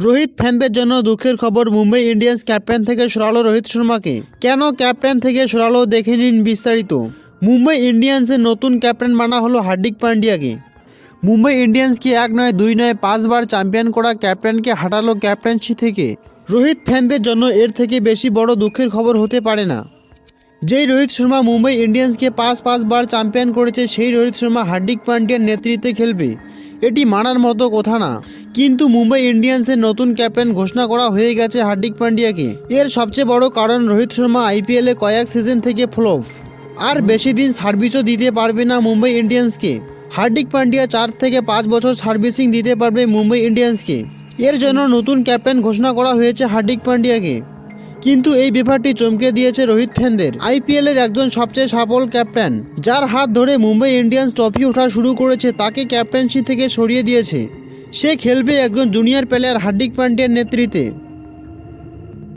রোহিত ফ্যানদের জন্য দুঃখের খবর, মুম্বাই ইন্ডিয়ান্স ক্যাপ্টেন থেকে সরালো রোহিত শর্মাকে। কেন ক্যাপ্টেন থেকে সরালো দেখে নিন বিস্তারিত। মুম্বাই ইন্ডিয়ান্সের নতুন ক্যাপ্টেন বানা হলো হার্দিক পান্ডিয়াকে। মুম্বাই ইন্ডিয়ান্সকে 1 নয় 2 নয় 5 বার চ্যাম্পিয়ন করা ক্যাপ্টেনকে হাঁটালো ক্যাপ্টেন্সি থেকে। রোহিত ফ্যানদের জন্য এর থেকে বেশি বড় দুঃখের খবর হতে পারে না। যেই রোহিত শর্মা মুম্বাই ইন্ডিয়ান্সকে 5 বার চ্যাম্পিয়ন করেছে, সেই রোহিত শর্মা হার্দিক পান্ডিয়ার নেতৃত্বে খেলবে, এটি মানার মতো কথা না। কিন্তু মুম্বাই ইন্ডিয়ান্সের নতুন ক্যাপ্টেন ঘোষণা করা হয়ে গেছে হার্দিক পান্ডিয়াকে। এর সবচেয়ে বড় কারণ রোহিত শর্মা আইপিএলে কয়েক সিজন থেকে ফ্লপ, আর বেশি দিন সার্ভিসও দিতে পারবে না মুম্বাই ইন্ডিয়ান্সকে। হার্দিক পান্ডিয়া 4 থেকে 5 বছর সার্ভিসিং দিতে পারবে মুম্বাই ইন্ডিয়ান্সকে। এর জন্য নতুন ক্যাপ্টেন ঘোষণা করা হয়েছে হার্দিক পান্ডিয়াকে। কিন্তু এই ব্যাপারটি চমকে দিয়েছে রোহিত ফ্যানদের। আইপিএলের একজন সবচেয়ে সফল ক্যাপ্টেন, যার হাত ধরে মুম্বাই ইন্ডিয়ান্স ট্রফি ওঠা শুরু করেছে, তাকে ক্যাপ্টেন্সি থেকে সরিয়ে দিয়েছে। সে খেলবে একজন জুনিয়র প্লেয়ার হার্দিক পান্ডিয়ার নেতৃত্বে।